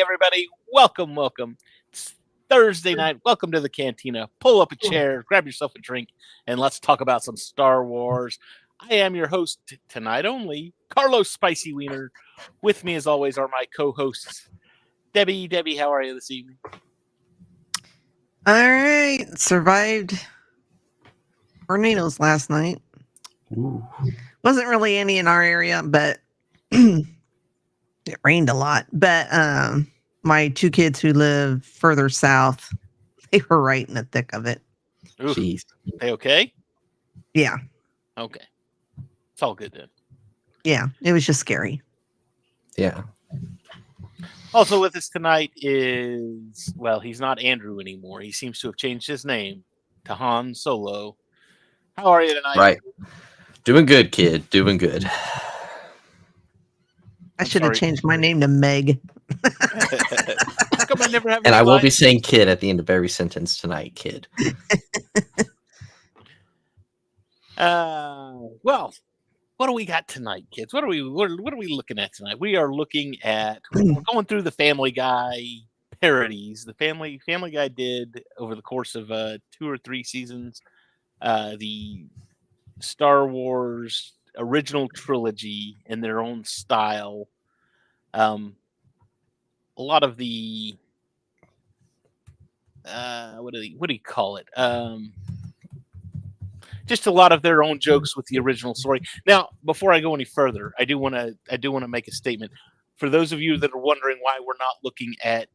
everybody. Welcome. It's Thursday night. Welcome to the Cantina. Pull up a chair, grab yourself a drink, and let's talk about some Star Wars. I am your host tonight only, Carlos Spicy Wiener. With me, as always, are my co-hosts, Debbie. Debbie, how are you this evening? All right. Survived tornadoes last night. Ooh. Wasn't really any in our area, but it rained a lot. But my two kids who live further south, they were right in the thick of it. Oof. Jeez. They okay? Yeah. Okay. It's all good then. Yeah. It was just scary. Yeah. Also with us tonight is, well, he's not Andrew anymore. He seems to have changed his name to Han Solo. How are you tonight? Right. Doing good, kid. Doing good. I should have changed my name to Meg. How come I never have And I will lines? be saying kid at the end of every sentence tonight, kid. Well, what do we got tonight, kids? What are we looking at tonight? We are looking at, we're going through the Family Guy parodies. The Family Guy did over the course of 2 or 3 seasons the Star Wars original trilogy in their own style. A lot of the what do you call it? Just a lot of their own jokes with the original story. Now, before I go any further, I do want to make a statement. For those of you that are wondering why we're not looking at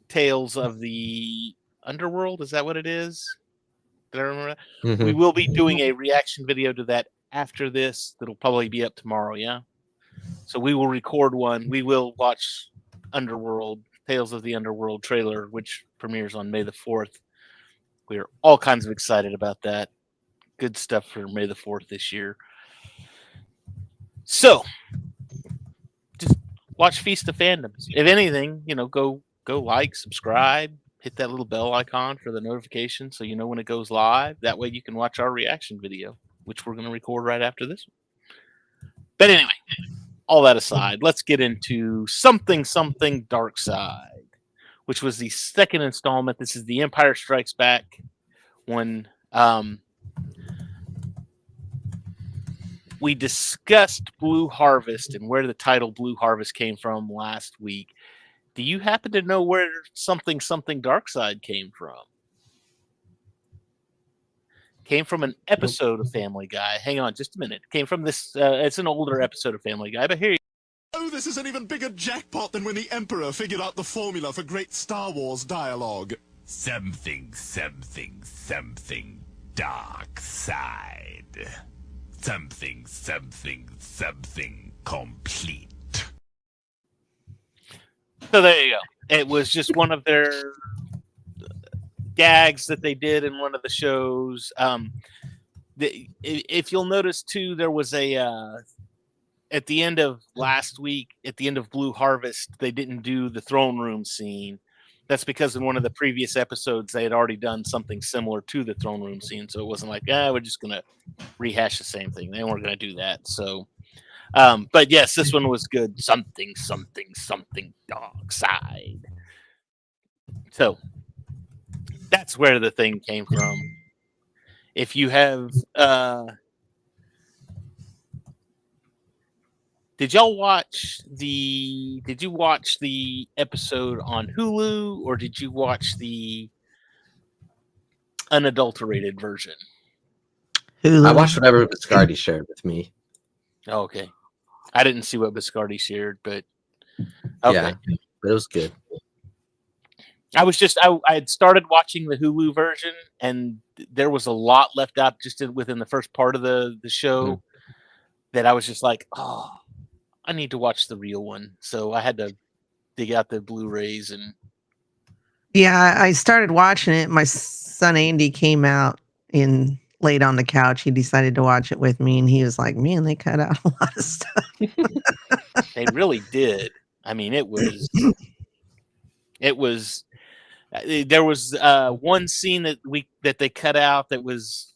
Tales of the Underworld, is that what it is? Did I remember that? Mm-hmm. We will be doing a reaction video to that after this. That'll probably be up tomorrow, yeah? So we will record one. We will watch Underworld, Tales of the Underworld trailer, which premieres on May the 4th. We are all kinds of excited about that. Good stuff for May the 4th this year. So, just watch Feast of Fandoms. If anything, go like, subscribe, hit that little bell icon for the notification so you know when it goes live. That way you can watch our reaction video, which we're going to record right after this one. But anyway, all that aside, let's get into something Darkside, which was the second installment. This is The Empire Strikes Back, when we discussed Blue Harvest and where the title Blue Harvest came from last week. Do you happen to know where something Darkside came from? Came from an episode of Family Guy. Hang on just a minute. Came from this, it's an older episode of Family Guy, but here you Oh, this is an even bigger jackpot than when the Emperor figured out the formula for great Star Wars dialogue. Something dark side. Something complete. So there you go. It was just one of their gags that they did in one of the shows. If you'll notice too, there was a at the end of last week, at the end of Blue Harvest, they didn't do the throne room scene. That's because in one of the previous episodes, they had already done something similar to the throne room scene. So it wasn't like, we're just going to rehash the same thing. They weren't going to do that. So, but yes, this one was good. Something dark side. So that's where the thing came from. If you have, did you watch the episode on Hulu, or did you watch the unadulterated version? Hulu. I watched whatever Biscardi shared with me. Oh, okay. I didn't see what Biscardi shared, but okay. Yeah, but it was good. I had started watching the Hulu version, and there was a lot left out just within the first part of the show that I was just like, oh, I need to watch the real one. So I had to dig out the Blu-rays and. Yeah, I started watching it. My son Andy came out and laid on the couch. He decided to watch it with me, and he was like, man, they cut out a lot of stuff. They really did. I mean, it was there was one scene that they cut out that was,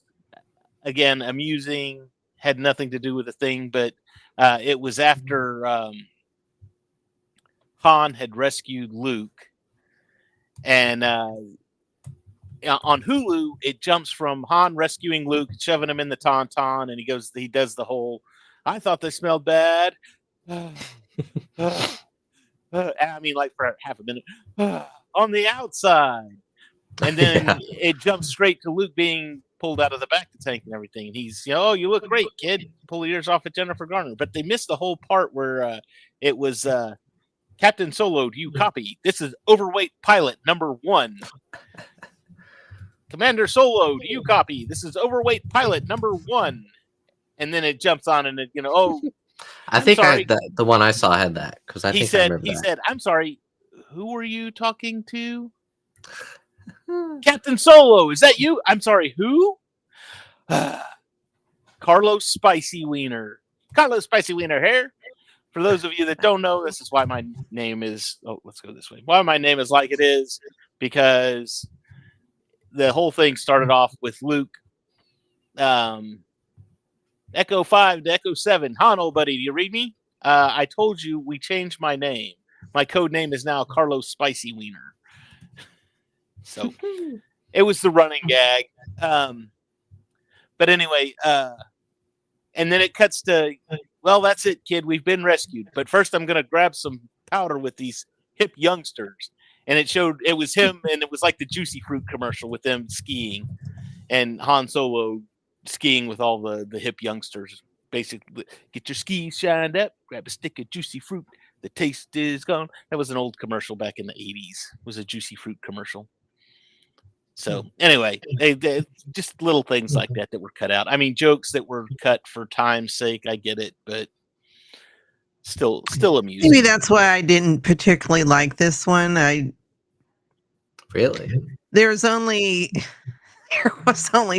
again, amusing, had nothing to do with the thing, but it was after Han had rescued Luke, and on Hulu it jumps from Han rescuing Luke, shoving him in the tauntaun, and he does the whole, I thought they smelled bad. I mean, like for half a minute on the outside, and then it jumps straight to Luke being pulled out of the back of the tank and everything. And he's, oh, you look great, kid. Pull your ears off at Jennifer Garner. But they missed the whole part where it was Captain Solo. Do you copy? This is overweight pilot number 1. Commander Solo, do you copy? This is overweight pilot number 1. And then it jumps on, and it, I think the one I saw had that because I he think said, I remember that. said, I'm sorry, who were you talking to? Captain Solo, is that you? I'm sorry, who? Carlos Spicy Wiener. Carlos Spicy Wiener here. For those of you that don't know, this is why my name is. Oh, let's go this way. Why my name is like it is, because the whole thing started off with Luke. Echo 5 to Echo 7. Han, old buddy, do you read me? I told you we changed my name. My code name is now Carlos Spicy Wiener. So it was the running gag. But anyway, and then it cuts to, well, that's it, kid. We've been rescued. But first I'm going to grab some powder with these hip youngsters. And it was him, and it was like the Juicy Fruit commercial with them skiing. And Han Solo skiing with all the hip youngsters. Basically, get your skis shined up, grab a stick of Juicy Fruit. The taste is gone. That was an old commercial back in the 80s. It was a Juicy Fruit commercial. So anyway, they just little things like that were cut out. I mean, jokes that were cut for time's sake. I get it, but still amusing. Maybe that's why I didn't particularly like this one. Really? There was only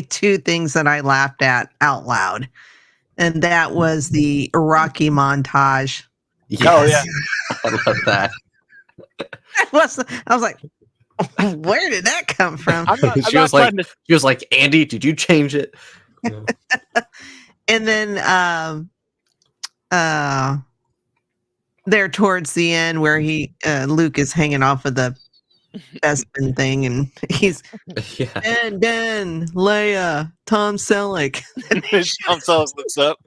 2 things that I laughed at out loud, and that was the Iraqi montage. Yes. Oh yeah, I love that. I was like, where did that come from? She was like, Andy, did you change it? And then there towards the end where Luke is hanging off of the Bespin thing, and he's Ben, Leia, Tom Selleck. Tom Selleck looks up.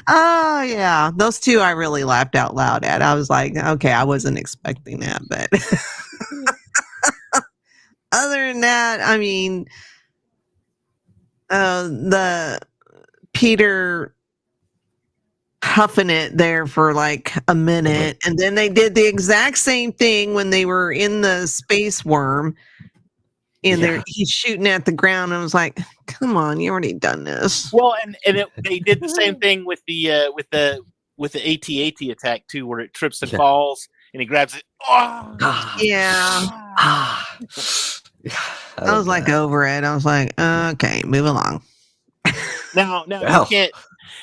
Oh yeah, those 2 I really laughed out loud at. I was like, okay, I wasn't expecting that, but other than that, I mean, the Peter huffing it there for like a minute, and then they did the exact same thing when they were in the space worm, and he's shooting at the ground, and I was like, come on, you already done this. Well, they did the same thing with the AT-AT attack too, where it trips and falls, and he grabs it. Oh! Yeah. I was like over it. I was like, okay, move along. Now you can't.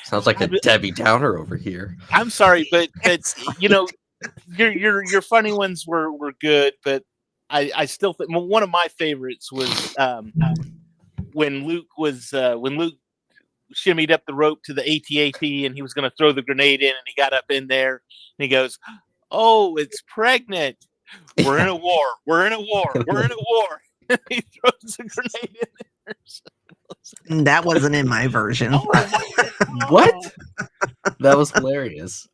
Sounds like a Debbie Downer over here. I'm sorry, but it's your funny ones were good, but I still think one of my favorites was when Luke shimmied up the rope to the AT-AT, and he was going to throw the grenade in, and he got up in there, and he goes, "Oh, it's pregnant. We're in a war. We're in a war. We're in a war." And he throws the grenade in there. That wasn't in my version. What? That was hilarious.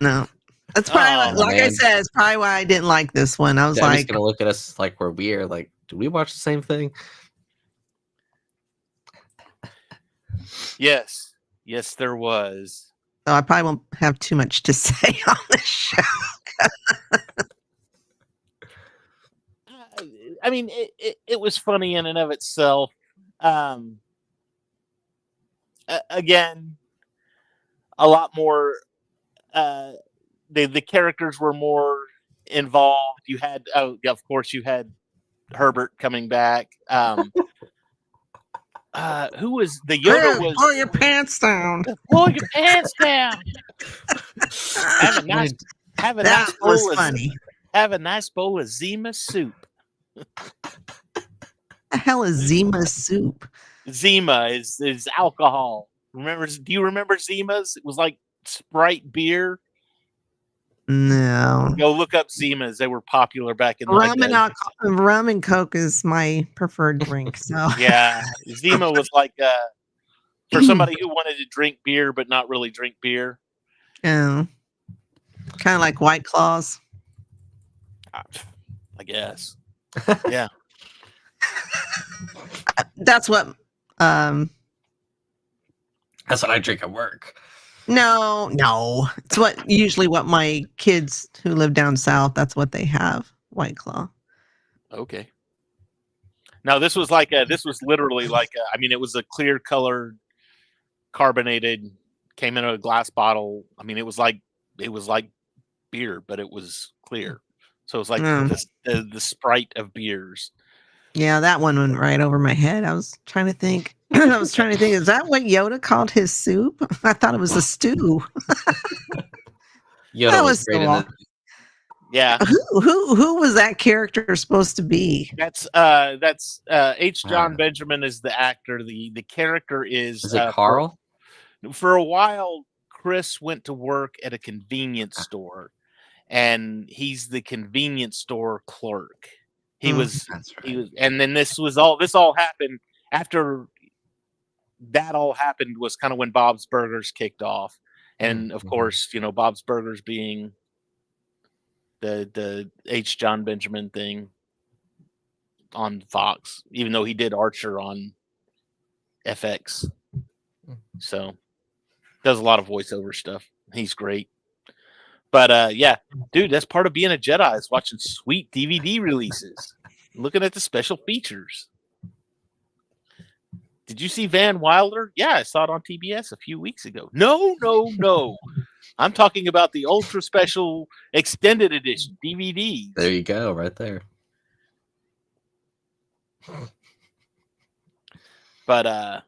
No. That's probably I said, it's probably why I didn't like this one. I was Debbie's like, gonna look at us like we're weird. Like, did we watch the same thing? Yes, there was. So I probably won't have too much to say on this show. I mean, it was funny in and of itself. Again, a lot more. The characters were more involved. You had, of course, you had Herbert coming back. Who was the Yoda? Was pull your pants down. Pull your pants down. Have a nice bowl funny. Have a nice bowl of Zima soup. The hell is Zima soup? Zima is alcohol. Do you remember Zimas? It was like Sprite beer. No. Go look up Zimas. They were popular back in the Rum and Coke is my preferred drink. So Yeah, Zima was like for somebody who wanted to drink beer but not really drink beer. kind of like White Claws. I guess. Yeah. That's what. That's what I drink at work. No. It's usually what my kids who live down south. That's what they have. White Claw. Okay. Now this was literally like I mean, it was a clear colored, carbonated, came in a glass bottle. I mean, it was like beer, but it was clear. So it was like the Sprite of beers. Yeah, that one went right over my head. I was trying to think. Is that what Yoda called his soup? I thought it was a stew. Yoda was great in the... Yeah. Who was that character supposed to be? That's H. John Benjamin is the actor. The character is it Carl? For a while, Chris went to work at a convenience store, and he's the convenience store clerk. He was, and then this all happened after that all happened was kind of when Bob's Burgers kicked off. And of course, Bob's Burgers being the H. John Benjamin thing on Fox, even though he did Archer on FX. So does a lot of voiceover stuff. He's great. But yeah, dude, that's part of being a Jedi is watching sweet DVD releases, looking at the special features. Did you see Van Wilder? Yeah, I saw it on TBS a few weeks ago. No. I'm talking about the ultra special extended edition DVD. There you go, right there. But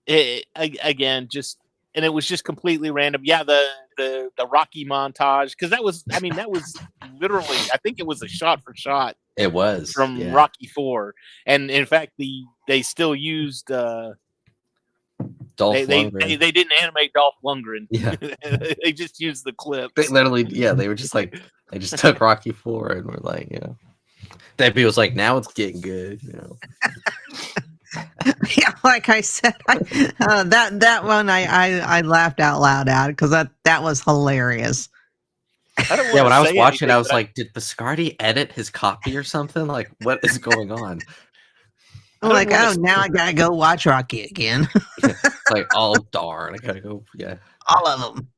again, and it was just completely random. Yeah, the Rocky montage, because that was literally, I think it was a shot for shot. It was from Rocky 4, and in fact, they still used Dolph Lundgren. They didn't animate Dolph Lundgren. Yeah, they just used the clips. They literally, they were just like they just took Rocky 4 and were like, Debbie was like, now it's getting good, Yeah, like I said, that one I laughed out loud at because that was hilarious. Yeah, when I was watching, I was like, did Biscardi edit his copy or something? Like, what is going on? I'm like, now I gotta go watch Rocky again. It's like, oh darn, I gotta go. Yeah, all of them.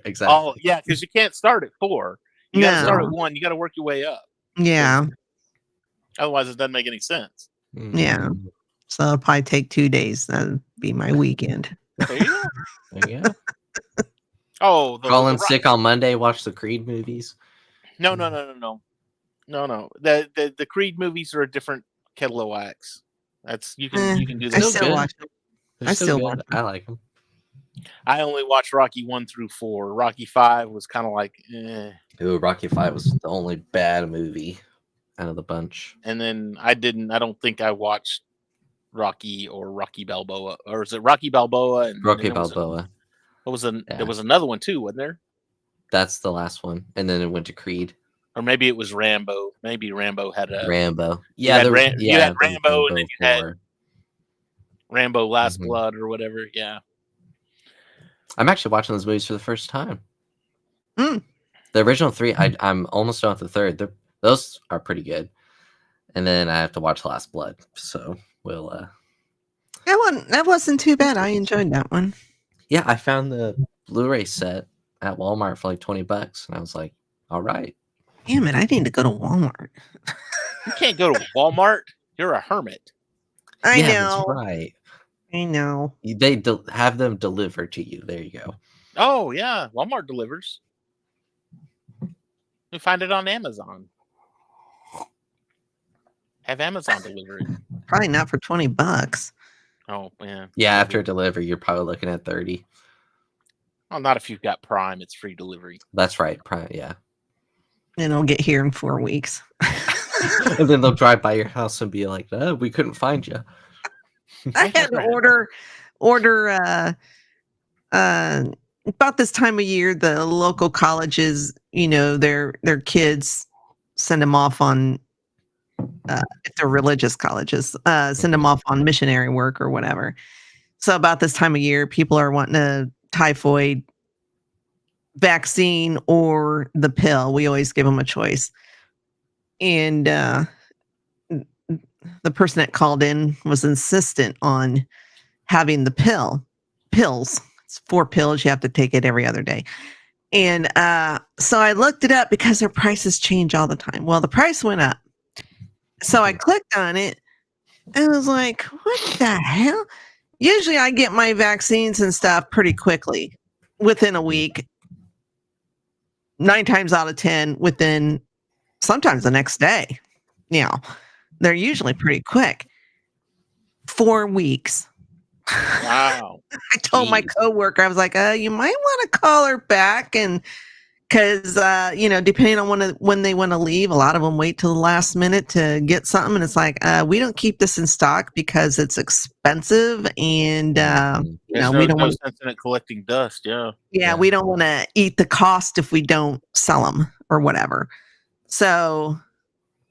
Exactly. Because you can't start at 4. You gotta start at 1. You gotta work your way up. Yeah. Otherwise, it doesn't make any sense. Yeah. So it'll probably take 2 days. That'll be my weekend. There you go. There you go. Oh, call in sick on Monday. Watch the Creed movies. No. The Creed movies are a different kettle of wax. That's you can do that. I still watch them. I still watch them. I like them. I only watched Rocky 1 through 4. Rocky 5 was kind of like, Ooh, Rocky 5 was the only bad movie out of the bunch. And then I don't think I watched Rocky or Rocky Balboa, or is it Rocky Balboa? And Rocky Balboa. There was another one too, wasn't there? That's the last one, and then it went to Creed. Or maybe it was Rambo. Maybe Rambo had a Rambo. Yeah, you had Rambo, and then you had Rambo Last Blood or whatever. Yeah. I'm actually watching those movies for the first time. The original 3, I'm almost done with the third. Those are pretty good. And then I have to watch Last Blood. So we'll that wasn't too bad. I enjoyed that one. Yeah, I found the Blu-ray set at Walmart for like $20, and I was like, all right. Damn it, I need to go to Walmart. You can't go to Walmart. You're a hermit. I know. That's right. I know. They have them delivered to you. There you go. Oh, yeah. Walmart delivers. You find it on Amazon. Have Amazon delivery. Probably not for $20. Oh, yeah. Yeah, after delivery, you're probably looking at 30. Well, not if you've got Prime. It's free delivery. That's right. Prime, yeah. And it'll get here in 4 weeks. And then they'll drive by your house and be like, "Oh, we couldn't find you." I had to order about this time of year, the local colleges, their kids send them off on, if they're religious colleges, send them off on missionary work or whatever. So about this time of year, people are wanting a typhoid vaccine or the pill. We always give them a choice. And the person that called in was insistent on having the pills. It's 4 pills. You have to take it every other day. And so I looked it up because their prices change all the time. Well, the price went up. So I clicked on it and I was like, what the hell? Usually I get my vaccines and stuff pretty quickly within a week. 9 times out of 10 within sometimes the next day. They're usually pretty quick. 4 weeks. Wow. I told my coworker, I was like, you might want to call her back, and because depending on when they want to leave, a lot of them wait till the last minute to get something, and it's like, we don't keep this in stock because it's expensive, and we don't want sense in it collecting dust. Yeah, we don't want to eat the cost if we don't sell them or whatever. So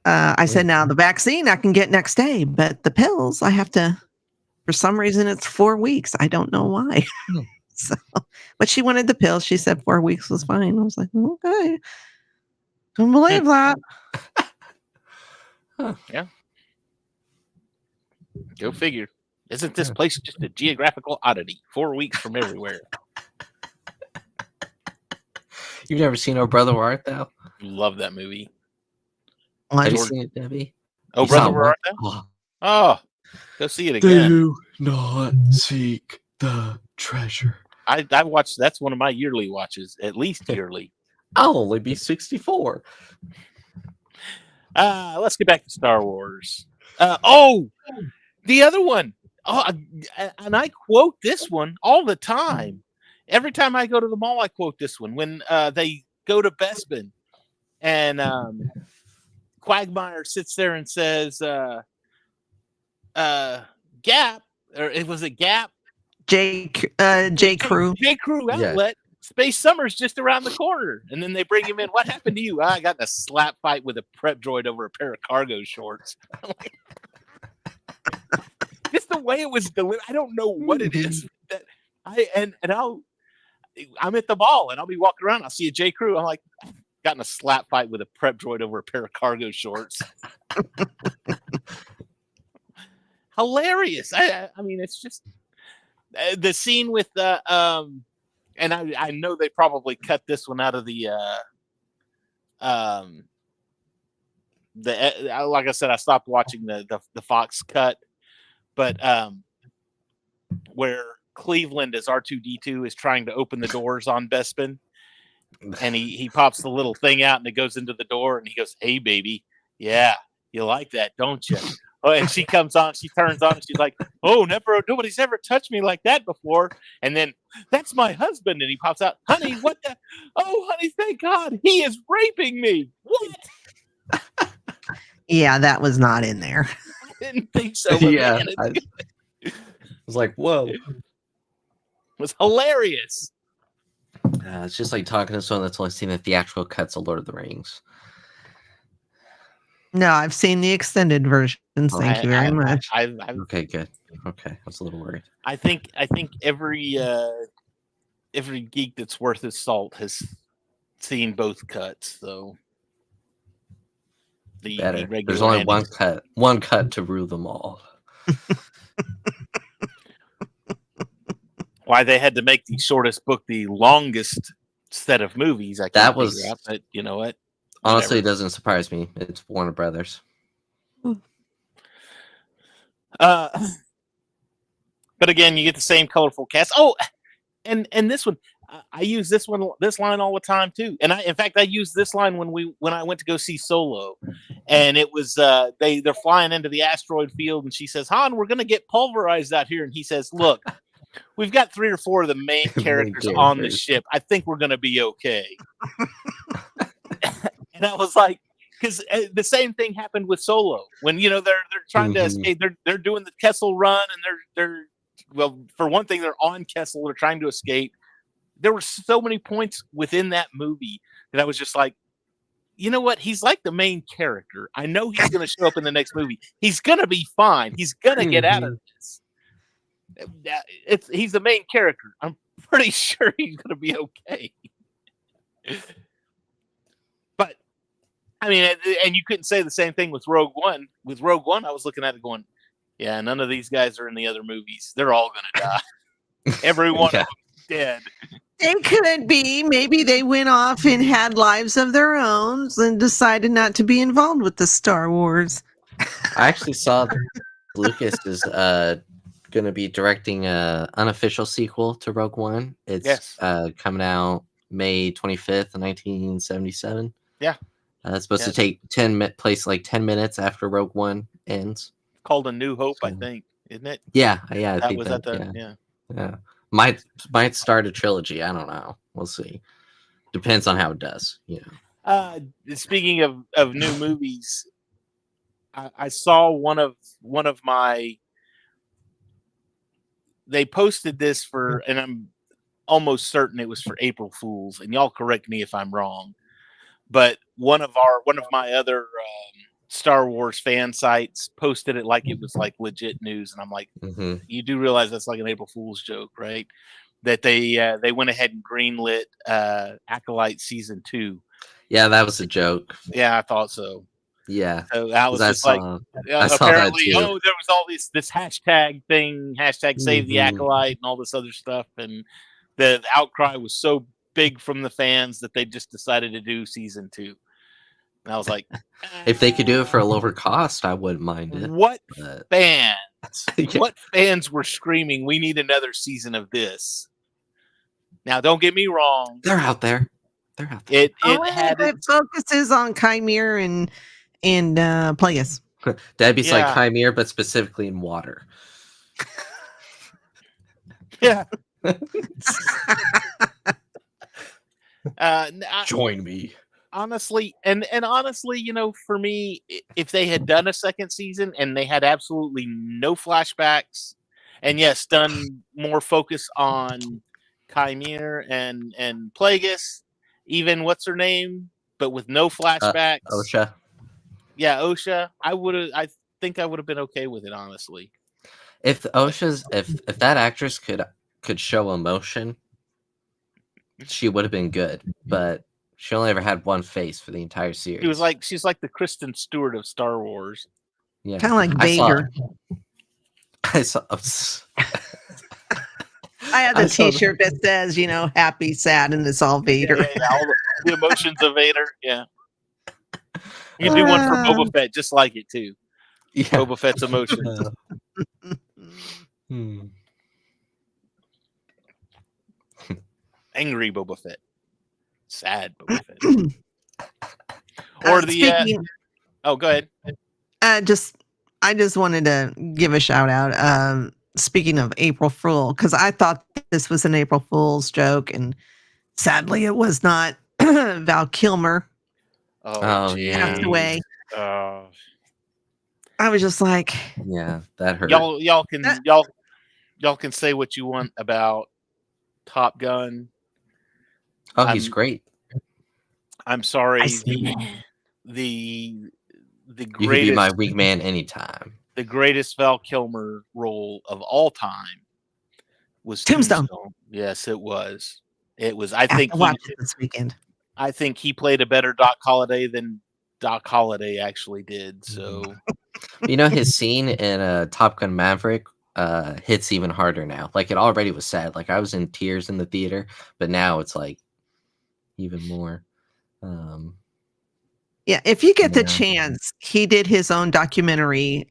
I said, now the vaccine I can get next day, but the pills I have to. For some reason, it's 4 weeks. I don't know why. So, but she wanted the pills. She said 4 weeks was fine. I was like, okay. Don't believe that. Yeah. Go figure. Isn't this place just a geographical oddity? 4 weeks from everywhere. You've never seen Oh Brother Where Art Thou? Love that movie. Have you seen it, Debbie? Oh You Brother saw Where one? Art Thou? Oh. Oh, go see it again. Do not seek the treasure. I watched. That's one of my yearly watches, at least yearly. I'll only be 64. Let's get back to Star Wars. The other one. And I quote this one all the time. Every time I go to the mall, I quote this one. When they go to Bespin, and Quagmire sits there and says, Gap, or it was a Gap. J. Crew. J. Crew outlet. Space Summer's just around the corner. And then they bring him in. What happened to you? I got in a slap fight with a prep droid over a pair of cargo shorts. Just the way it was delivered. I don't know what it is that I'm at the mall and I'll be walking around. I'll see a J. Crew. I'm like, got in a slap fight with a prep droid over a pair of cargo shorts. Hilarious. I mean, it's just the scene with and I know they probably cut this one out of the like I said, I stopped watching the Fox cut, but where Cleveland as R2-D2 is trying to open the doors on Bespin, and he pops the little thing out and it goes into the door and he goes, "Hey baby, yeah, you like that, don't you?" Oh, and she comes on, she turns on, and she's like, "Oh, nobody's ever touched me like that before." And then, "That's my husband." And he pops out, "Honey, what the? Oh, honey, thank God, he is raping me." What? Yeah, that was not in there. I didn't think so. Yeah, Man, I was like, whoa. it was hilarious. It's just like talking to someone that's only seen the theatrical cuts of Lord of the Rings. No, I've seen the extended versions. Thank you very much. Okay, good. Okay, I was a little worried. I think every geek that's worth his salt has seen both cuts, though. Better. There's only one cut to rule them all. Why they had to make the shortest book the longest set of movies, I can't figure out, but you know what? Honestly, it doesn't surprise me. It's Warner Brothers. But again, you get the same colorful cast. Oh, and this one, I use this line all the time too. And in fact, I used this line when I went to go see Solo, and it was they're flying into the asteroid field, and she says, "Han, we're gonna get pulverized out here," and he says, "Look, we've got 3 or 4 of the main characters on the ship. I think we're gonna be okay." And I was like, because the same thing happened with Solo when they're trying to escape. They're doing the Kessel run, and they're well, for one thing, they're on Kessel. They're trying to escape, there were so many points within that movie that I was just like, you know what? He's like the main character. I know he's going to show up in the next movie. He's going to be fine. He's going to get out of this. He's the main character. I'm pretty sure he's going to be okay. But I mean, and you couldn't say the same thing with Rogue One. With Rogue One, I was looking at it going, yeah, none of these guys are in the other movies. They're all going to die. Every one of them is dead. It could be. Maybe they went off and had lives of their own and decided not to be involved with the Star Wars. I actually saw that Lucas is going to be directing an unofficial sequel to Rogue One. It's coming out May 25th, 1977. Yeah. It's supposed to take place like 10 minutes after Rogue One ends. Called A New Hope, I think, isn't it? Yeah. I That think was that, at the yeah. Might start a trilogy. I don't know. We'll see. Depends on how it does. You know. Speaking of new movies, I saw one of my. They posted this for, and I'm almost certain it was for April Fools, and y'all correct me if I'm wrong. But one of my other Star Wars fan sites posted it like it was like legit news, and I'm like, you do realize that's like an April Fool's joke, right? That they went ahead and greenlit Acolyte season 2. Yeah, that was a joke. Yeah, I thought so. Yeah, so that was just I saw apparently, that too. oh, there was all this hashtag thing, hashtag save the Acolyte, and all this other stuff, and the outcry was so big from the fans that they just decided to do season 2. And I was like, if they could do it for a lower cost, I wouldn't mind it. What fans were screaming, we need another season of this. Now, don't get me wrong. They're out there. It focuses on Chimera and Plagueis. Debbie's like Chimera, but specifically in water. Yeah. Join me. Honestly, and honestly, you know, for me, if they had done a second season and they had absolutely no flashbacks, and yes, done more focus on Chimera and Plagueis, even what's her name, but with no flashbacks. Osha. Yeah, Osha. I think I would have been okay with it, honestly. If if that actress could show emotion, she would have been good, but she only ever had one face for the entire series. She's like the Kristen Stewart of Star Wars. Yeah, kind of like Vader. I saw. I have the T-shirt that says, you know, happy, sad, and it's all Vader. Yeah, all the emotions of Vader. Yeah, you can do one for Boba Fett, just like it too. Yeah. Boba Fett's emotions. Angry Boba Fett, sad Boba Fett, or the. Go ahead. I just wanted to give a shout out. Speaking of April Fool, because I thought this was an April Fool's joke, and sadly it was not. Val Kilmer passed away. I was just like, yeah, that hurt. Y'all can say what you want about Top Gun. Oh, he's great. I'm sorry. The greatest. You can be my wingman anytime. The greatest Val Kilmer role of all time was Tombstone. Yes, it was. It was. I think watched it this weekend. I think he played a better Doc Holliday than Doc Holliday actually did. So, you know, his scene in Top Gun Maverick hits even harder now. Like, it already was sad. Like, I was in tears in the theater, but now it's like even more. Yeah, if you get the chance, he did his own documentary.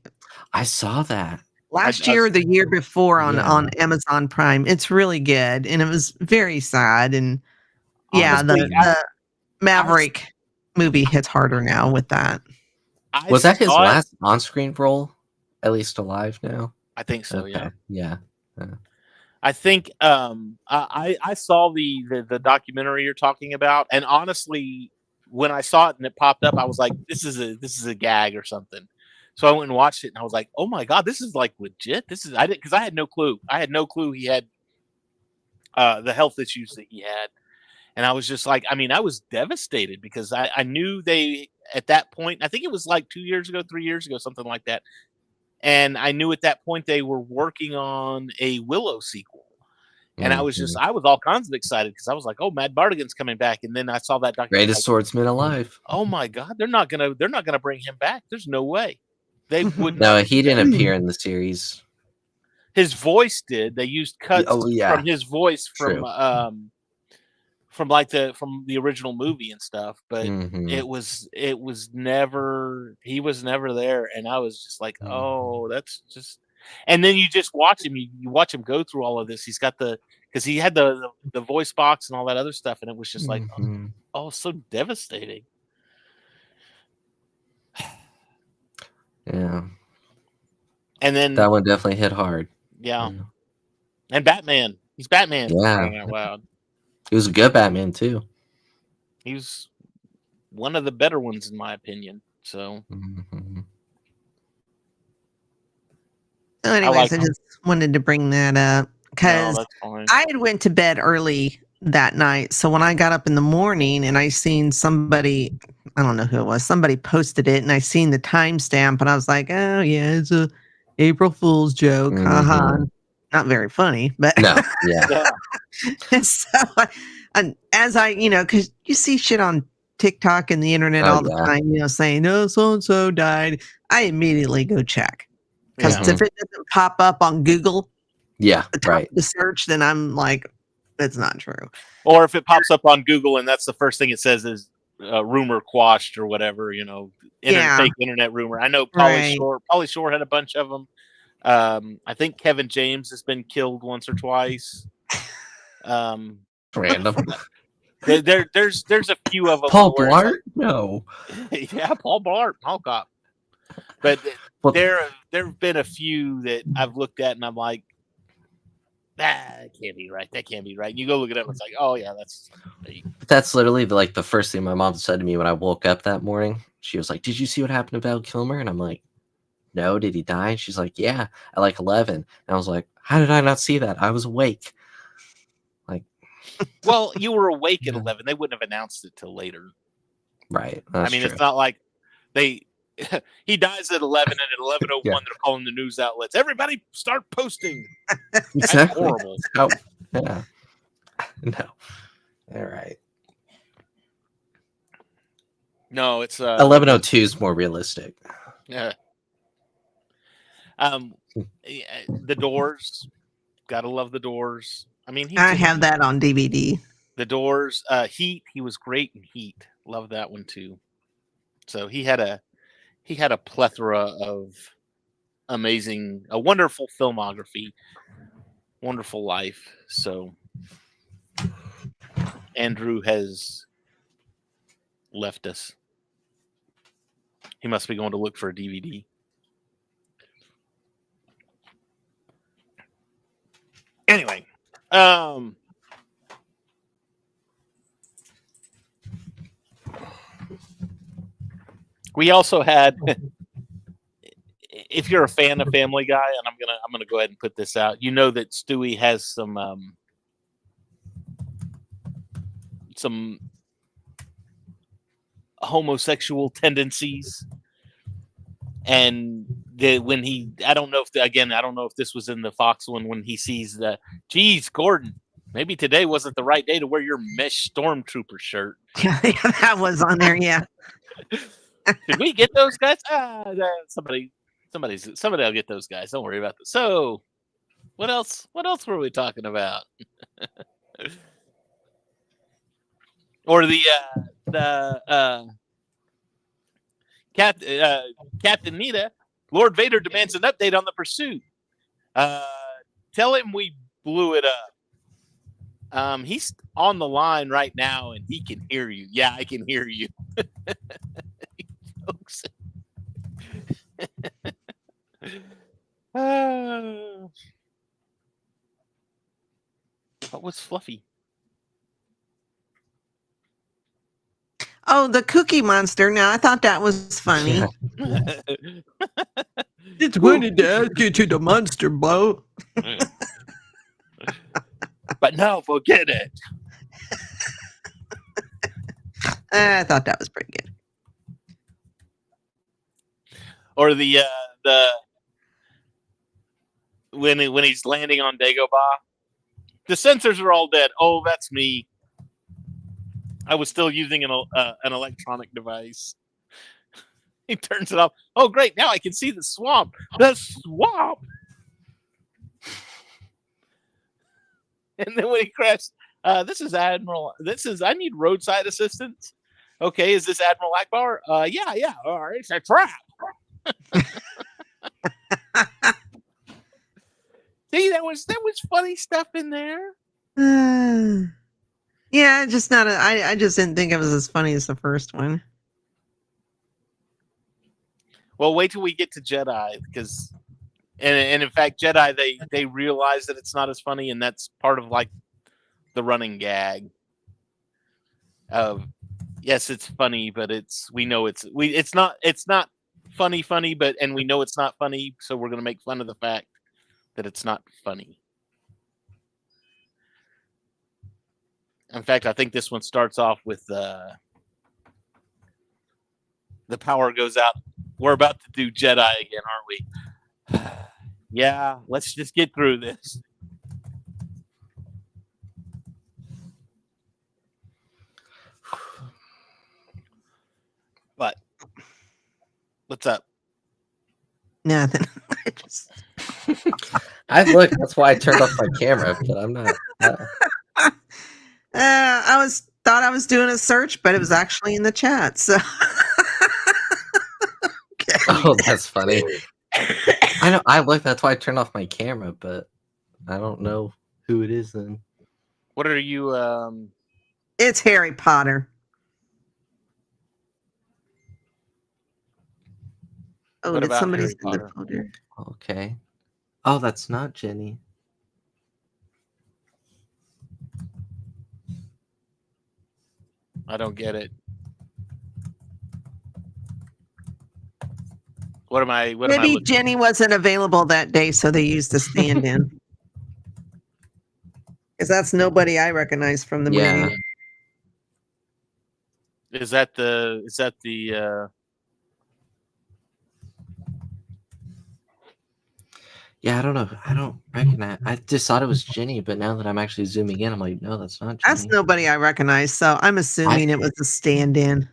I saw that last year or the year before on Amazon Prime. It's really good, and it was very sad. And honestly, the Maverick movie hits harder now with that. Was that his last on-screen role? At least alive now? I think so. Okay. Yeah. I think I saw the documentary you're talking about, and honestly, when I saw it and it popped up, I was like, "This is a gag or something." So I went and watched it, and I was like, "Oh my god, this is like legit." I had no clue. I had no clue he had the health issues that he had. And I was just like, I mean, I was devastated because I knew they, at that point, I think it was like 2 years ago, 3 years ago, something like that. And I knew at that point they were working on a Willow sequel. And I was all kinds of excited because I was like, oh, Mad Bardigan's coming back. And then I saw that documentary. Greatest swordsman alive. Oh my God, they're not gonna bring him back. There's no way. They would No, not. he didn't appear in the series. His voice did. They used cuts from his voice True. from the original movie and stuff, but it was never, he was never there. And I was just like, oh, that's just, and then you just watch him, you watch him go through all of this. He's got because he had the voice box and all that other stuff, and it was just like, oh, so devastating. Yeah. And then that one definitely hit hard. Yeah. And Batman. He's Batman. Yeah. Wow. He was a good Batman too. He was one of the better ones in my opinion. So So anyways, I just wanted to bring that up because I had went to bed early that night. So when I got up in the morning and I seen somebody, I don't know who it was, somebody posted it and I seen the timestamp and I was like, oh yeah, it's a April Fool's joke. Haha. Not very funny, but no, yeah. So, and as I, because you see shit on TikTok and the internet all the time, saying, oh, so-and-so died. I immediately go check. Because if it doesn't pop up on Google, the search, then I'm like, that's not true. Or if it pops up on Google and that's the first thing it says is rumor quashed or whatever, fake internet rumor. I know Pauly Shore had a bunch of them. I think Kevin James has been killed once or twice. Random. There's a few of them. Paul Blart? No. Yeah, Paul Blart, Paul Cop. But there have been a few that I've looked at and I'm like, that can't be right. That can't be right. And you go look it up, it's like, oh yeah, that's fake. That's literally the first thing my mom said to me when I woke up that morning. She was like, did you see what happened to Val Kilmer? And I'm like, no, did he die? And she's like, yeah, at like 11. And I was like, how did I not see that? I was awake. Well, you were awake at 11. They wouldn't have announced it till later. Right. I mean, it's not like he dies at 11 and at 11:01 they're calling the news outlets. Everybody start posting. Exactly. That's horrible. Oh, yeah. No. All right. No, it's 11:02 is more realistic. Yeah. The Doors. Gotta love the Doors. I mean, I have that on DVD. The Doors, Heat. He was great in Heat. Love that one too. So he had a plethora of a wonderful filmography, wonderful life. So Andrew has left us. He must be going to look for a DVD. Anyway. We also had, if you're a fan of Family Guy, and I'm gonna go ahead and put this out, that Stewie has some homosexual tendencies, and I don't know if this was in the Fox one when he sees geez, Gordon, maybe today wasn't the right day to wear your mesh stormtrooper shirt. Yeah, that was on there. Yeah. Did we get those guys? Somebody will get those guys. Don't worry about this. So, what else were we talking about? Or the Captain Nita, Lord Vader demands an update on the pursuit. Tell him we blew it up. He's on the line right now and he can hear you. Yeah, I can hear you. Folks. What was Fluffy? Oh, the Cookie Monster. Now, I thought that was funny. It's funny to ask you to the monster, Bo. But no, forget it. I thought that was pretty good. Or the when he's landing on Dagobah, the sensors are all dead. Oh, that's me. I was still using an electronic device. He turns it off. Oh, great! Now I can see the swamp. The swamp. And then when he crashed, this is Admiral. I need roadside assistance. Okay, is this Admiral Akbar? Yeah. All right, it's a trap. See, that was funny stuff in there. Yeah, just not. I just didn't think it was as funny as the first one. Well, wait till we get to Jedi, because, and in fact, Jedi they realize that it's not as funny, and that's part of like the running gag. Of yes, it's funny, but it's not funny, but and we know it's not funny, so we're gonna make fun of the fact that it's not funny. In fact, I think this one starts off with the power goes out. We're about to do Jedi again, aren't we? Yeah, let's just get through this. But what's up? Nothing. I've looked. That's why I turned off my camera, but I'm not. I thought I was doing a search, but it was actually in the chat. So, Oh, that's funny. I know. I looked. That's why I turned off my camera, but I don't know who it is. Then What are you? it's Harry Potter. Oh, What did about somebody Harry send the Potter? folder? okay. Oh, that's not Jenny. I don't get it. What am I? What am I Maybe looking? Jenny wasn't available that day, so they used a stand-in. Because that's nobody I recognize from the Yeah. movie. Is that the? Yeah, I don't know. I don't recognize. I just thought it was Jenny, but now that I'm actually zooming in, I'm like, no, that's not Jenny. That's nobody I recognize, so I'm assuming it was a stand-in.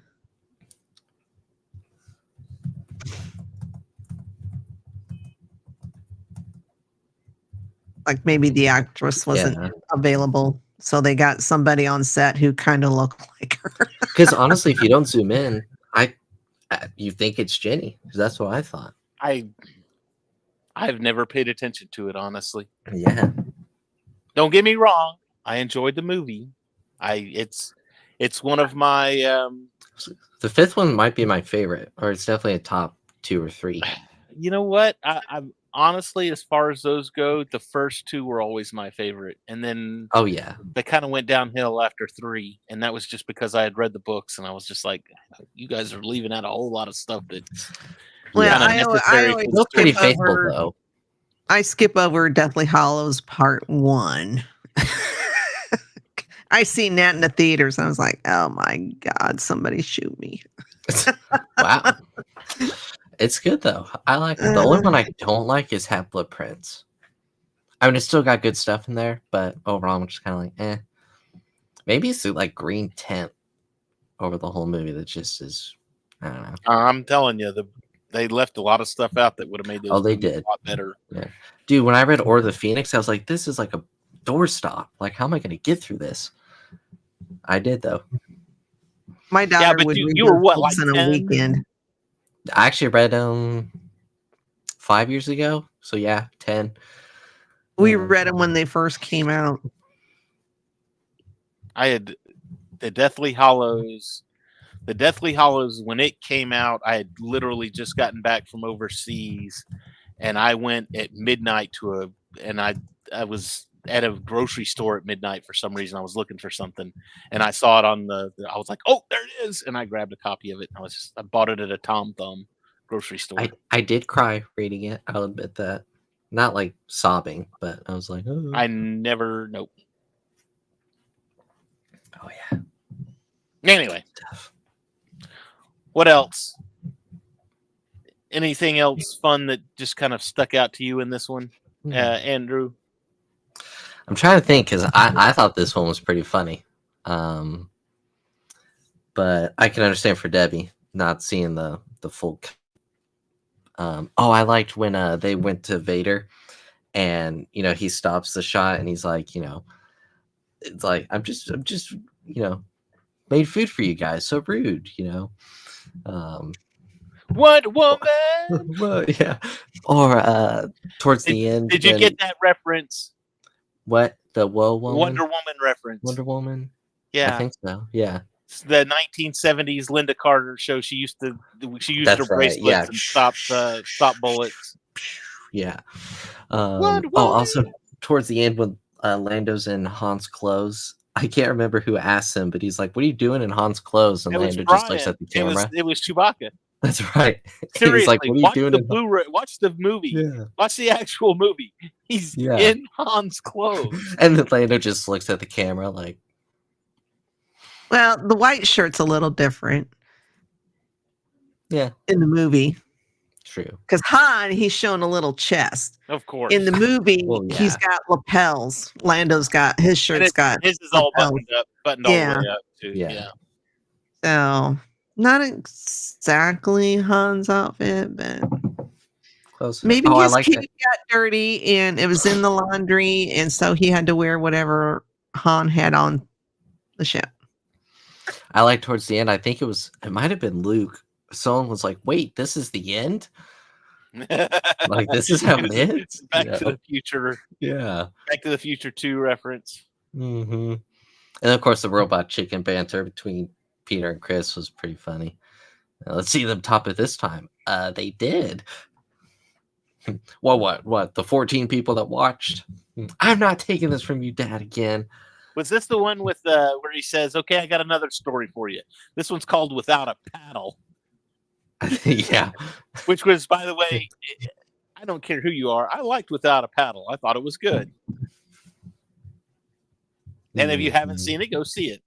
Like maybe the actress wasn't available, so they got somebody on set who kind of looked like her. Because honestly, if you don't zoom in, you think it's Jenny. Because that's what I thought. I've never paid attention to it, honestly. Yeah. Don't get me wrong. I enjoyed the movie. It's one of my. The fifth one might be my favorite, or it's definitely a top 2 or 3. You know what? I'm honestly, as far as those go, the first 2 were always my favorite, and then Oh yeah, they kind of went downhill after 3, and that was just because I had read the books, and I was just like, you guys are leaving out a whole lot of stuff that. Well, kinda necessary always for the still pretty skip faithful over. though. I skip over Deathly Hollows Part 1. I seen that in the theaters. I was like, oh my God, somebody shoot me. Wow. It's good though. I like it. The only one I don't like is Half-Blood Prince. I mean, it's still got good stuff in there, but overall, I'm just kind of like, eh. Maybe it's the like green tint over the whole movie that just is, I don't know. I'm telling you, they left a lot of stuff out that would have made those. Oh, they movies did. a lot better. Yeah, dude. When I read Order of the Phoenix, I was like, this is like a doorstop. Like, how am I going to get through this? I did though. My daughter but would read you were what, books like in a 10? weekend. I actually read them 5 years ago. So yeah, 10. We read them when they first came out. I had the Deathly Hollows. The Deathly Hollows, when it came out, I had literally just gotten back from overseas, and I went at midnight and I was at a grocery store at midnight for some reason. I was looking for something, and I saw it on I was like, oh, there it is, and I grabbed a copy of it. I bought it at a Tom Thumb grocery store. I did cry reading it. I'll admit that. Not like sobbing, but I was like, oh. Nope. Oh yeah. Anyway, what else? Anything else fun that just kind of stuck out to you in this one, Andrew? I'm trying to think because I thought this one was pretty funny, but I can understand for Debbie not seeing the full. I liked when they went to Vader, and he stops the shot and he's like, it's like I'm just made food for you guys. So rude, What woman? Well, yeah. Or towards the end. Did you get that reference? What? The Whoa Woman? Wonder Woman reference. Wonder Woman? Yeah. I think so. Yeah. It's the 1970s Linda Carter show. She used her That's right, bracelets yeah. and stop bullets. Yeah. Wonder Also Woman. towards the end when Lando's in Han's clothes, I can't remember who asked him, but he's like, "What are you doing in Han's clothes?" And It was Lando just looks Brian. at the camera. It was Chewbacca. That's right. Seriously, He's like, "What are you watch doing?" the Blu-ray. Watch the movie. Yeah. Watch the actual movie. He's Yeah. in Han's clothes. And then Lando just looks at the camera like, Well, the white shirt's a little different "Yeah, in the movie true." because Han, he's showing a little chest. Of course. In the movie, Well, yeah. he's got lapels. Lando's got his shirt's got his is all lapels. buttoned all Yeah. the way up too. Yeah. Yeah. So not exactly Han's outfit, but Close. maybe I his like cape that. got dirty and it was in the laundry, and so he had to wear whatever Han had on the ship. I like towards the end. I think it might have been Luke. Someone was like, "Wait, this is the end? Like this is how it ends?" Back to the Future. Yeah. Back to the Future 2 reference. Mm-hmm. And of course, the robot chicken banter between Peter and Chris was pretty funny. Let's see them top it this time. They did. Well, what? The 14 people that watched. I'm not taking this from you, Dad, again. Was this the one with where he says, "Okay, I got another story for you"? This one's called "Without a Paddle," Yeah. which was, by the way, I don't care who you are. I liked "Without a Paddle." I thought it was good. And if you haven't seen it, go see it.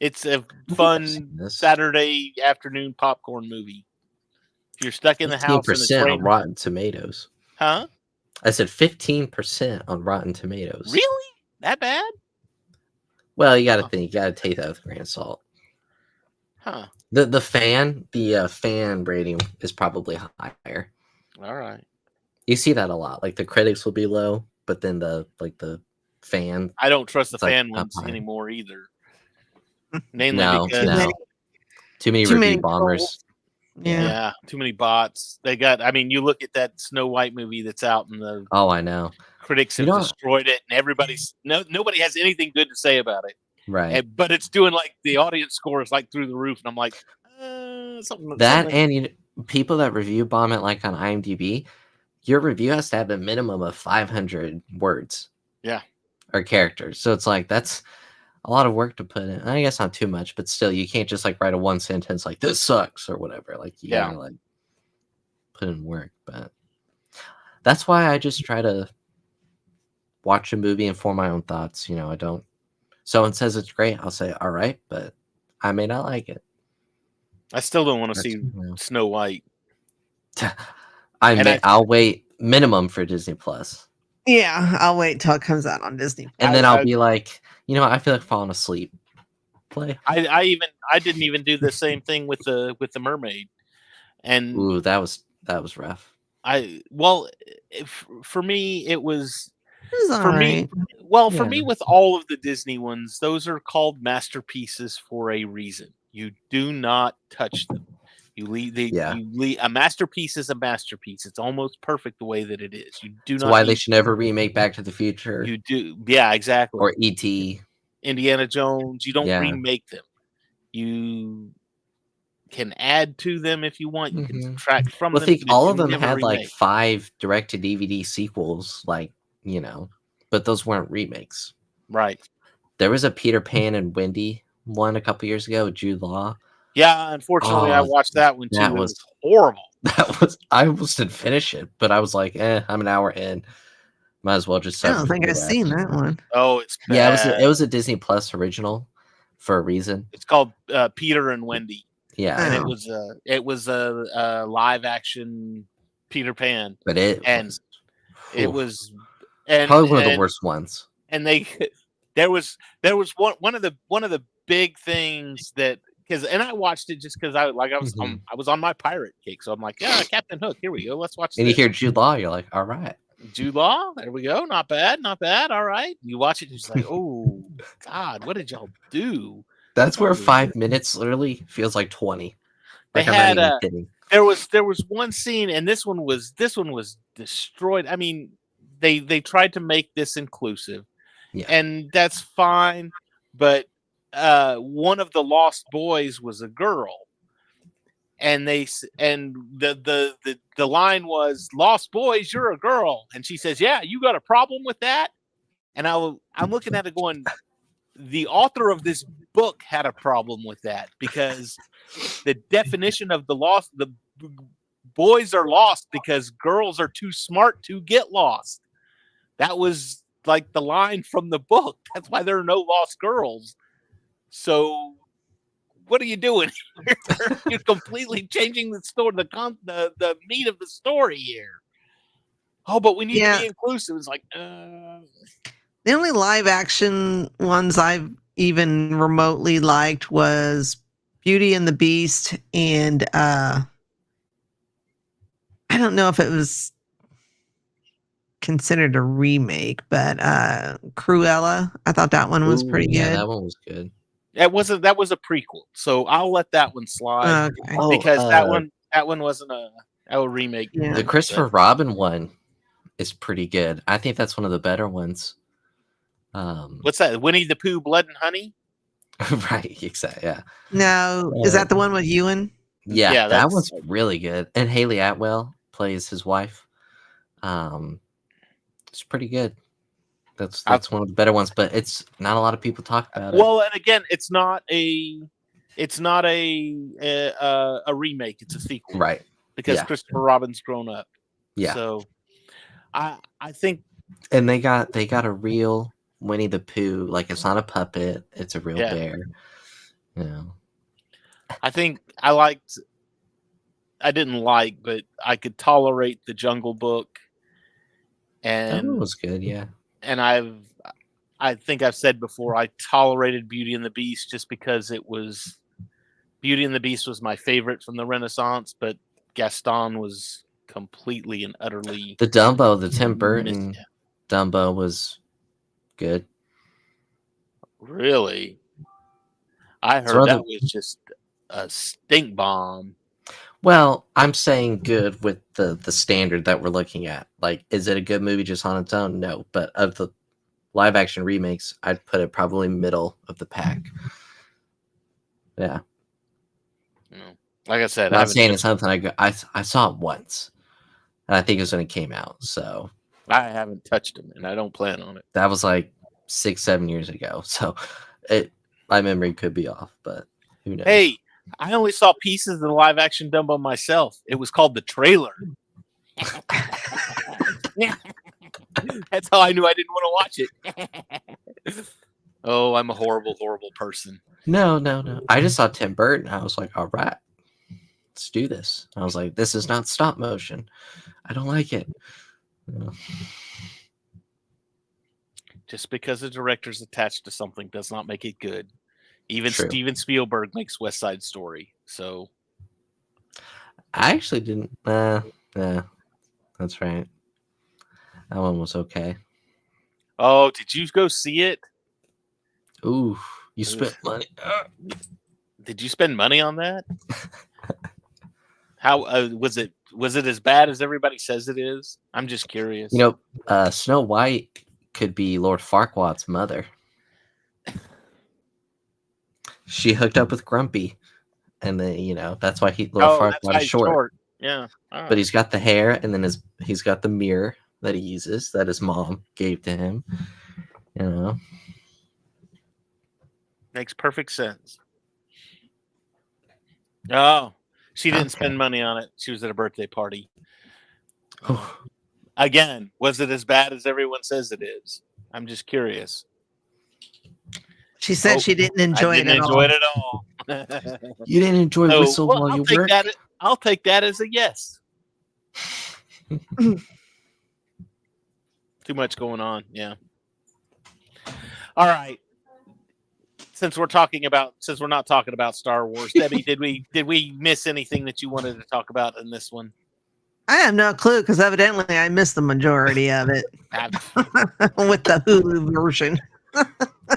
It's a fun Saturday afternoon popcorn movie. If you're stuck in the house and it's 15% on raining, Rotten Tomatoes. huh? I said 15% on Rotten Tomatoes. Really? That bad? Well, you got to think. You got to take that with a grain of salt. Huh. The fan rating is probably higher. All right. You see that a lot. Like the critics will be low, but then the fan. I don't trust the It's like fan up ones high. anymore either. Mainly No, because no. Too many Too many review bombers. trolls. Yeah. yeah, too many bots. They got. I mean, you look at that Snow White movie that's out, and the Oh, I know. critics have You know- destroyed it, and nobody has anything good to say about it. Right. But it's doing like the audience score is like through the roof, and I'm like, something. And people that review bomb it like on IMDb, your review has to have a minimum of 500 words. Yeah. Or characters. So it's like that's a lot of work to put in. I guess not too much, but still, you can't just like write a one sentence like "this sucks" or whatever. Like you gotta like put in work. But that's why I just try to watch a movie and form my own thoughts. I don't. Someone says it's great, I'll say all right, but I may not like it. I still don't want to see Snow White. I'll wait minimum for Disney Plus. Yeah, I'll wait till it comes out on Disney. And then I'll be like, I feel like falling asleep. Play. I didn't even do the same thing with the mermaid. And Ooh, that was rough. For me it was For me with all of the Disney ones, those are called masterpieces for a reason. You do not touch them. A masterpiece is a masterpiece. It's almost perfect the way that it is. You do not. That's why they should never remake Back to the Future. You do, yeah, exactly. Or E.T., Indiana Jones. You don't remake them. You can add to them if you want. You can subtract from them. I think all of them never had like remake. 5 direct-to-DVD sequels, but those weren't remakes. Right. There was a Peter Pan and Wendy one a couple years ago with Jude Law. Yeah, unfortunately, I watched that one too. That It was was horrible. I almost didn't finish it, but I was like, I'm an hour in. Might as well just. I don't suffer think through I've seen that one. Oh, it's bad. Yeah, it was a Disney Plus original for a reason. It's called Peter and Wendy, Yeah, and Oh. it was a live action Peter Pan, but it it was was and probably one of the and- worst ones. and there was one of the big things that because I watched it just because I was on my pirate kick, so I'm like, yeah, Captain Hook, here we go, let's watch And this. you hear Jude Law, you're like, all right. Jude Law, there we go, not bad, all right. You watch it, and it's like, oh God, what did y'all do? That's where Holy 5 minutes literally feels like 20. They Like I'm not had even kidding. there was one scene, and this one was destroyed. I mean, they tried to make this inclusive, Yeah. and that's fine, but one of the lost boys was a girl, and the line was, "Lost boys, you're a girl," and she says, "Yeah, you got a problem with that?" And I'm looking at it going, the author of this book had a problem with that, because the definition of the boys are lost because girls are too smart to get lost. That was like the line from the book. That's why there are no lost girls. So what are you doing? You're completely changing the story, the meat of the story here. Oh, but we need to be inclusive. It's like, The only live action ones I've even remotely liked was Beauty and the Beast, and I don't know if it was considered a remake, but Cruella. I thought that one was pretty Yeah, good. that one was good. that was a prequel, so I'll let that one slide Okay. because that one wasn't a remake. Yeah. The Christopher Robin one is pretty good. I think that's one of the better ones. What's that? Winnie the Pooh, Blood and Honey? Right, exactly. Yeah. No, is that the one with Ewan? Yeah, Yeah, that that's- one's really good. And Haley Atwell plays his wife. It's pretty good. That's one of the better ones, but it's not a lot of people talk about it. Well, and again, it's not a remake. It's a sequel, Right. Because Yeah. Christopher Robin's grown up. Yeah. So, I think And they got a real Winnie the Pooh. Like, it's not a puppet; it's a real Yeah. bear. You know. I didn't like, but I could tolerate the Jungle Book, That one and was good. Yeah. and I think I've said before, I tolerated Beauty and the Beast just because Beauty and the Beast was my favorite from the Renaissance, but Gaston was completely and utterly The Dumbo, the Tim Burton Dumbo was good. Really? I It's heard one that of was just a stink bomb. Well, I'm saying good with the standard that we're looking at. Like, is it a good movie just on its own? No. But of the live action remakes, I'd put it probably middle of the pack. Yeah. Like I said, Not saying it's something I saw it once. And I think it was when it came out. So I haven't touched them, and I don't plan on it. that was like 6-7 years ago. So my memory could be off, but who knows? Hey, I only saw pieces of the live action Dumbo myself. It was called The Trailer. That's how I knew I didn't want to watch it. Oh, I'm a horrible, horrible person. No. I just saw Tim Burton. I was like, all right, let's do this. I was like, this is not stop motion. I don't like it. Just because the director's attached to something does not make it good. Even True. Steven Spielberg makes West Side Story. So I actually didn't. Yeah, that's right. That one was okay. oh, did you go see it? Ooh, you spent money. Did you spend money on that? How was it? Was it as bad as everybody says it is? I'm just curious. You know, Snow White could be Lord Farquaad's mother. She hooked up with Grumpy, and then that's why Lord Farquaad is short. Yeah, But he's got the hair, and then he's got the mirror that he uses that his mom gave to him. Makes perfect sense. Oh, she didn't Okay. spend money on it. She was at a birthday party. Again, was it as bad as everyone says it is? I'm just curious. She said she didn't enjoy I didn't it at enjoy all. it at all. You didn't enjoy So, Whistle well, while you work? I'll take that as a yes. Too much going on. Yeah. All right. Since we're not talking about Star Wars, Debbie, did we miss anything that you wanted to talk about in this one? I have no clue because evidently I missed the majority of it with the Hulu version.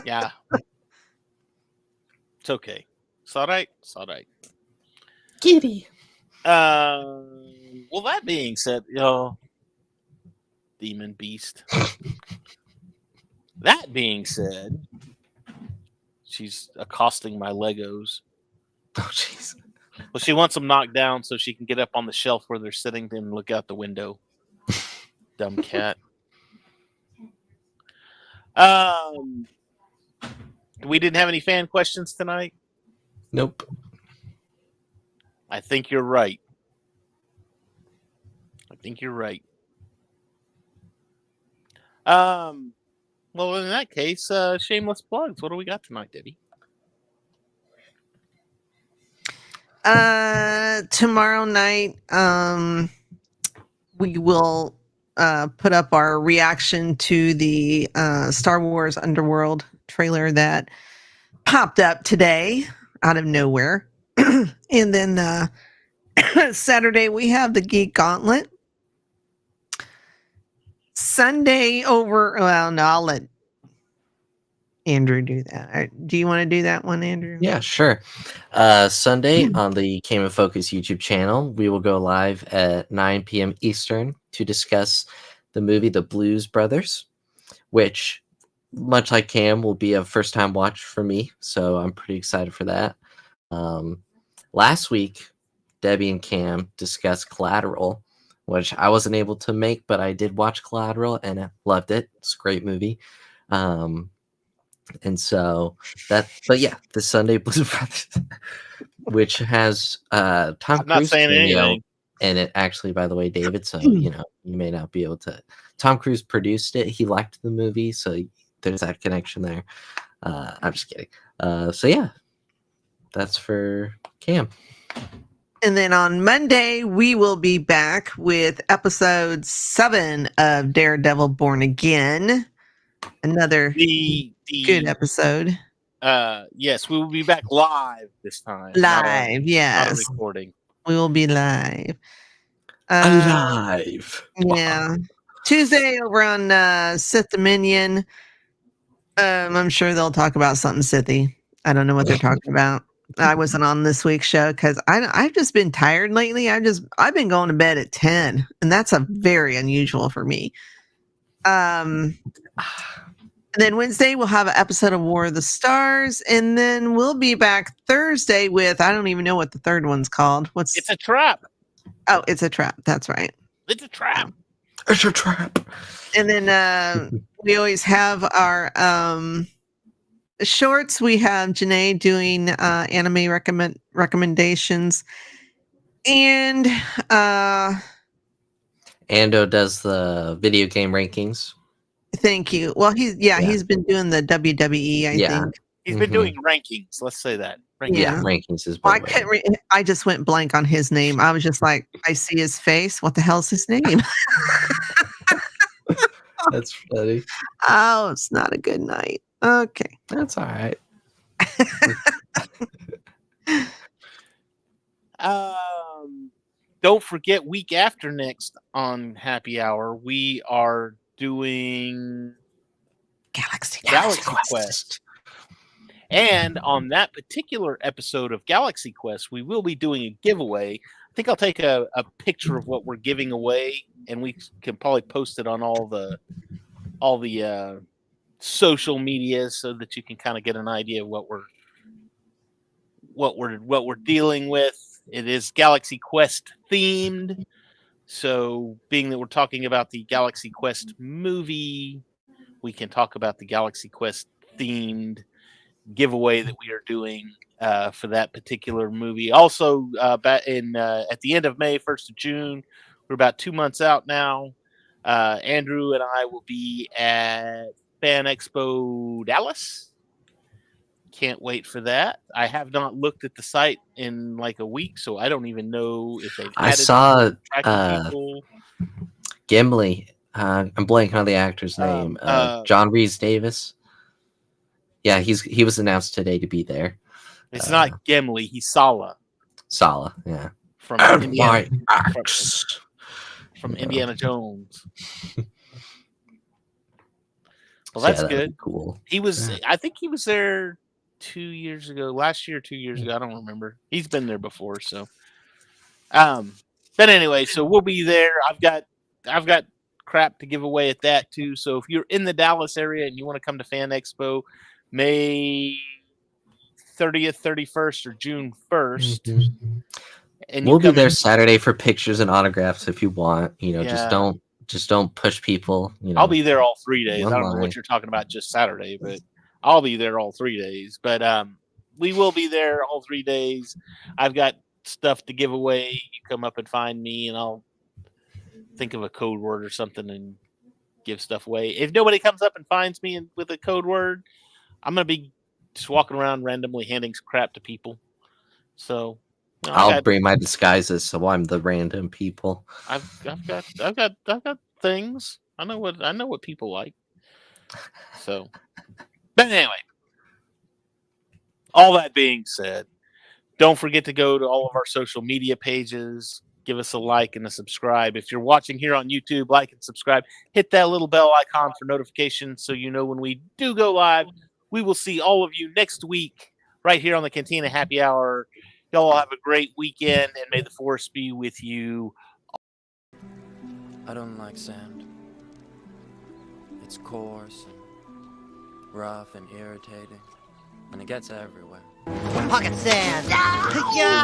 Yeah. It's okay. It's all right. It's all right. Giddy. Well, that being said, Demon Beast. That being said, she's accosting my Legos. Oh, jeez. Well, she wants them knocked down so she can get up on the shelf where they're sitting and look out the window. Dumb cat. We didn't have any fan questions tonight. Nope. I think you're right. Well, in that case, shameless plugs. What do we got tonight, Debbie? Tomorrow night, we will put up our reaction to the Star Wars Underworld trailer that popped up today out of nowhere. And then Saturday we have the Geek Gauntlet. Sunday I'll let Andrew do that. Do you want to do that one, Andrew? Yeah, sure. Sunday on the Came in Focus YouTube channel, we will go live at 9 p.m. Eastern to discuss the movie The Blues Brothers, which, much like Cam, will be a first-time watch for me, so I'm pretty excited for that. Last week, Debbie and Cam discussed Collateral, which I wasn't able to make, but I did watch Collateral and I loved it. It's a great movie. And so but yeah, the Sunday Blues Brothers, which has Tom I'm not Cruise saying cameo anything. in it, actually, by the way, David. So, you may not be able to. Tom Cruise produced it. He liked the movie. So there's that connection there. I'm just kidding. So yeah, that's for Cam. And then on Monday, we will be back with episode 7 of Daredevil Born Again. Another good episode. Yes, we will be back live this time. Live, yes. Not a recording. We will be live. Alive. Yeah. Tuesday over on Sith Dominion. I'm sure they'll talk about something Sithy. I don't know what they're talking about. I wasn't on this week's show because I've just been tired lately. I've been going to bed at 10, and that's a very unusual for me. And then Wednesday we'll have an episode of War of the Stars, and then we'll be back Thursday with I don't even know what the third one's called. It's a trap. Oh, it's a trap. That's right. It's a trap. It's a trap. And then we always have our shorts. We have Janae doing anime recommendations, and Ando does the video game rankings. thank you. Well, he's been doing the WWE. I think He's been doing rankings. Let's say that. Rankings. Yeah, rankings is. Well, I just went blank on his name. I was just like, I see his face. What the hell's his name? That's funny. Oh, it's not a good night. Okay, That's all right. Don't forget, week after next on Happy Hour, we are doing Galaxy Quest. And on that particular episode of Galaxy Quest, we will be doing a giveaway. I think I'll take a picture of what we're giving away, and we can probably post it on all the social media so that you can kind of get an idea of what we're dealing with. It is Galaxy Quest themed. So being that we're talking about the Galaxy Quest movie, we can talk about the Galaxy Quest themed giveaway that we are doing for that particular movie. Also, at the end of May, 1st of June, we're about 2 months out now. Andrew and I will be at Fan Expo Dallas. Can't wait for that. I have not looked at the site in like a week, so I don't even know if they've I added saw tracking people. Gimli. I'm blanking on the actor's name. John Rhys Davis. Yeah, he was announced today to be there. It's not Gimli, he's Sala Sala, yeah. from And Indiana, my axe. from Indiana Jones. Well, So, yeah, that's that would good. be cool. He was, I think he was there 2 years ago, last year, 2 years ago. I don't remember. He's been there before, so. But anyway, so we'll be there. I've got crap to give away at that too. So if you're in the Dallas area and you want to come to Fan Expo, May 30th, 31st, or June 1st, and We'll be come there in- Saturday for pictures and autographs if you want. You know, Yeah. just don't push people. You know, I'll be there all 3 days. one I don't know line. what you're talking about just Saturday, but I'll be there all 3 days. But we will be there all 3 days. I've got stuff to give away. You come up and find me, and I'll think of a code word or something and give stuff away. If nobody comes up and finds me with a code word, I'm gonna be just walking around randomly handing crap to people. So you know, I'll bring my disguises, so I'm the random people. I've got things. I know what people like. So, but anyway, all that being said, don't forget to go to all of our social media pages. Give us a like and a subscribe. If you're watching here on YouTube, like and subscribe. Hit that little bell icon for notifications so you know when we do go live. We will see all of you next week right here on the Cantina Happy Hour. Y'all have a great weekend, and may the force be with you. I don't like sand. It's coarse and rough and irritating, and it gets everywhere. Pocket sand. Yeah.